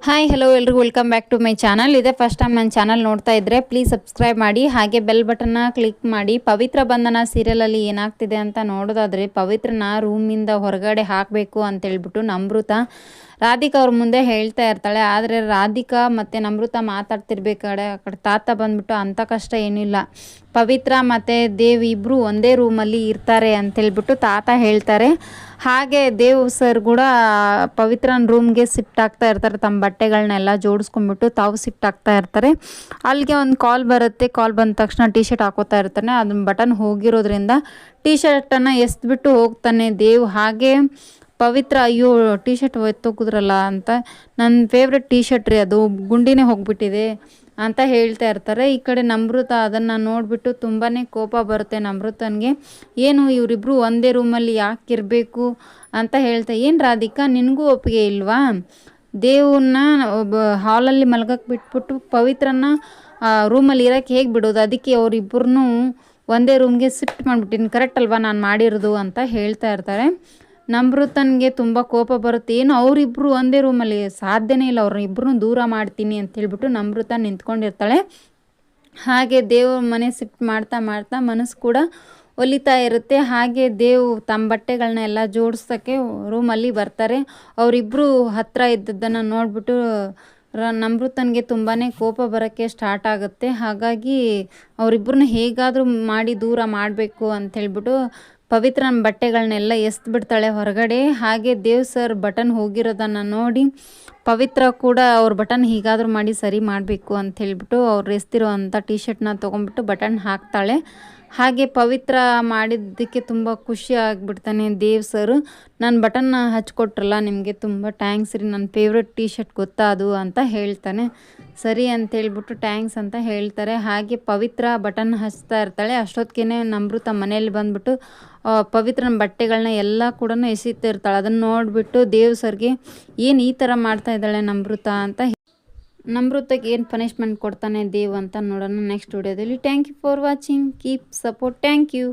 Hi hello ಎಲ್ರಿಗೂ welcome back to my channel. ಇದೇ first time ನನ್ನ ಚಾನಲ್ ನೋಡ್ತಾ ಇದ್ದರೆ ಪ್ಲೀಸ್ ಸಬ್ಸ್ಕ್ರೈಬ್ ಮಾಡಿ, ಹಾಗೆ ಬೆಲ್ ಬಟನ್ನ ಕ್ಲಿಕ್ ಮಾಡಿ. ಪವಿತ್ರ ಬಂಧನ ಸೀರಿಯಲಲ್ಲಿ ಏನಾಗ್ತಿದೆ ಅಂತ ನೋಡೋದಾದರೆ, ಪವಿತ್ರನ ರೂಮಿಂದ ಹೊರಗಡೆ ಹಾಕಬೇಕು ಅಂತೇಳ್ಬಿಟ್ಟು ನಮೃತ ರಾಧಿಕಾ ಅವ್ರ ಮುಂದೆ ಹೇಳ್ತಾ ಇರ್ತಾಳೆ. ಆದರೆ ರಾಧಿಕಾ ಮತ್ತು ನಮೃತ ಮಾತಾಡ್ತಿರ್ಬೇಕಾದ್ರೆ ಆ ಕಡೆ ತಾತ ಬಂದ್ಬಿಟ್ಟು ಅಂಥ ಕಷ್ಟ ಏನಿಲ್ಲ, ಪವಿತ್ರ ಮತ್ತು ದೇವ್ ಇಬ್ಬರು ಒಂದೇ ರೂಮಲ್ಲಿ ಇರ್ತಾರೆ ಅಂತೇಳ್ಬಿಟ್ಟು ತಾತ ಹೇಳ್ತಾರೆ. ಹಾಗೆ ದೇವ್ ಸರ್ ಕೂಡ ಪವಿತ್ರನ ರೂಮ್ಗೆ ಶಿಫ್ಟ್ ಆಗ್ತಾ ಇರ್ತಾರೆ. ತಮ್ಮ ಬಟ್ಟೆಗಳನ್ನೆಲ್ಲ ಜೋಡಿಸ್ಕೊಂಡ್ಬಿಟ್ಟು ತಾವು ಶಿಫ್ಟ್ ಆಗ್ತಾ ಇರ್ತಾರೆ. ಅಲ್ಲಿಗೆ ಒಂದು ಕಾಲ್ ಬರುತ್ತೆ. ಕಾಲ್ ಬಂದ ತಕ್ಷಣ ಟಿ ಶರ್ಟ್ ಹಾಕೋತಾ ಇರ್ತಾನೆ. ಅದನ್ನ ಬಟನ್ ಹೋಗಿರೋದ್ರಿಂದ ಟಿ ಶರ್ಟನ್ನು ಎಸ್ಬಿಟ್ಟು ಹೋಗ್ತಾನೆ ದೇವ್. ಹಾಗೆ ಪವಿತ್ರ ಅಯ್ಯೋ ಟಿ ಶರ್ಟ್ ಎತ್ತೋಗಿದ್ರಲ್ಲ ಅಂತ, ನನ್ನ ಫೇವ್ರೆಟ್ ಟಿ ಶರ್ಟ್ ರೀ ಅದು, ಗುಂಡಿನೇ ಹೋಗಿಬಿಟ್ಟಿದೆ ಅಂತ ಹೇಳ್ತಾ ಇರ್ತಾರೆ. ಈ ಕಡೆ ನಮೃತ ಅದನ್ನು ನೋಡಿಬಿಟ್ಟು ತುಂಬಾ ಕೋಪ ಬರುತ್ತೆ ನಮೃತನಿಗೆ. ಏನು ಇವರಿಬ್ಬರು ಒಂದೇ ರೂಮಲ್ಲಿ ಯಾಕೆ ಇರಬೇಕು ಅಂತ ಹೇಳ್ತಾ, ಏನು ರಾಧಿಕಾ ನಿನಗೂ ಒಪ್ಪಿಗೆ ಇಲ್ವಾ? ದೇವನ್ನ ಒಬ್ಬ ಹಾಲಲ್ಲಿ ಮಲ್ಗಕ್ಕೆ ಬಿಟ್ಬಿಟ್ಟು ಪವಿತ್ರನ ರೂಮಲ್ಲಿ ಇರೋಕ್ಕೆ ಹೇಗೆ ಬಿಡೋದು? ಅದಕ್ಕೆ ಅವರಿಬ್ಬರನ್ನೂ ಒಂದೇ ರೂಮ್ಗೆ ಶಿಫ್ಟ್ ಮಾಡಿಬಿಟ್ಟಿನಿ, ಕರೆಕ್ಟ್ ಅಲ್ವಾ ನಾನು ಮಾಡಿರೋದು ಅಂತ ಹೇಳ್ತಾ ಇರ್ತಾರೆ. ನಮೃತನಿಗೆ ತುಂಬ ಕೋಪ ಬರುತ್ತೆ. ಏನು ಅವರಿಬ್ಬರು ಒಂದೇ ರೂಮಲ್ಲಿ ಸಾಧ್ಯನೇ ಇಲ್ಲ, ಅವ್ರನ್ನ ದೂರ ಮಾಡ್ತೀನಿ ಅಂತ ಹೇಳ್ಬಿಟ್ಟು ನಮೃತ ನಿಂತ್ಕೊಂಡಿರ್ತಾಳೆ. ಹಾಗೆ ದೇವ್ ಮನೆ ಶಿಫ್ಟ್ ಮಾಡ್ತಾ ಮಾಡ್ತಾ ಮನಸ್ಸು ಕೂಡ ಒಲಿತಾ ಇರುತ್ತೆ. ಹಾಗೆ ದೇವ್ ತಮ್ಮ ಬಟ್ಟೆಗಳನ್ನ ಎಲ್ಲ ಜೋಡಿಸೋಕ್ಕೆ ರೂಮಲ್ಲಿ ಬರ್ತಾರೆ. ಅವರಿಬ್ಬರು ಹತ್ತಿರ ಇದ್ದದ್ದನ್ನು ನೋಡಿಬಿಟ್ಟು ನಮೃತನಿಗೆ ತುಂಬಾ ಕೋಪ ಬರೋಕ್ಕೆ ಸ್ಟಾರ್ಟ್ ಆಗುತ್ತೆ. ಹಾಗಾಗಿ ಅವರಿಬ್ಬರನ್ನ ಹೇಗಾದರೂ ಮಾಡಿ ದೂರ ಮಾಡಬೇಕು ಅಂಥೇಳ್ಬಿಟ್ಟು ಪವಿತ್ರನ ಬಟ್ಟೆಗಳನ್ನೆಲ್ಲ ಎಸ್ದು ಬಿಡ್ತಾಳೆ ಹೊರಗಡೆ. ಹಾಗೆ ದೇವ್ ಸರ್ ಬಟನ್ ಹೋಗಿರೋದನ್ನು ನೋಡಿ ಪವಿತ್ರ ಕೂಡ ಅವ್ರ ಬಟನ್ ಹೀಗಾದರೂ ಮಾಡಿ ಸರಿ ಮಾಡಬೇಕು ಅಂಥೇಳ್ಬಿಟ್ಟು ಅವ್ರು ಎಸ್ತಿರೋ ಅಂಥ ಟಿ ಶರ್ಟ್ನ ತೊಗೊಂಡ್ಬಿಟ್ಟು ಬಟನ್ ಹಾಕ್ತಾಳೆ. ಹಾಗೆ ಪವಿತ್ರ ಮಾಡಿದ್ದಕ್ಕೆ ತುಂಬ ಖುಷಿ ಆಗಿಬಿಡ್ತಾನೆ ದೇವ್ ಸರು. ನಾನು ಬಟನ್ನ ಹಚ್ಕೊಟ್ರಲ್ಲ ನಿಮಗೆ ತುಂಬ ಟ್ಯಾಂಕ್ಸ್ ರೀ, ನನ್ನ ಫೇವ್ರೆಟ್ ಟಿ ಶರ್ಟ್ ಗೊತ್ತಾ ಅದು ಅಂತ ಹೇಳ್ತಾನೆ. ಸರಿ ಅಂತೇಳ್ಬಿಟ್ಟು ಟ್ಯಾಂಕ್ಸ್ ಅಂತ ಹೇಳ್ತಾರೆ. ಹಾಗೆ ಪವಿತ್ರ ಬಟನ್ ಹಚ್ತಾ ಇರ್ತಾಳೆ. ಅಷ್ಟೊತ್ತಿಗೆ ನಮೃತ ಮನೇಲಿ ಬಂದುಬಿಟ್ಟು ಪವಿತ್ರನ ಬಟ್ಟೆಗಳನ್ನ ಎಲ್ಲ ಕೂಡ ಎಸಿತಿರ್ತಾಳೆ. ಅದನ್ನು ನೋಡಿಬಿಟ್ಟು ದೇವ್ ಸರ್ಗೆ ಏನು ಈ ಥರ ಮಾಡ್ತಾ ಇದ್ದಾಳೆ ನಮೃತ ಅಂತ. ನಮೃತಕ್ಕೆ ಏನು ಪನಿಷ್ಮೆಂಟ್ ಕೊಡ್ತಾನೆ ದೇವ್ ಅಂತ ನೋಡೋಣ ನೆಕ್ಸ್ಟ್ ವಿಡಿಯೋದಲ್ಲಿ. Thank you for watching, keep support, thank you.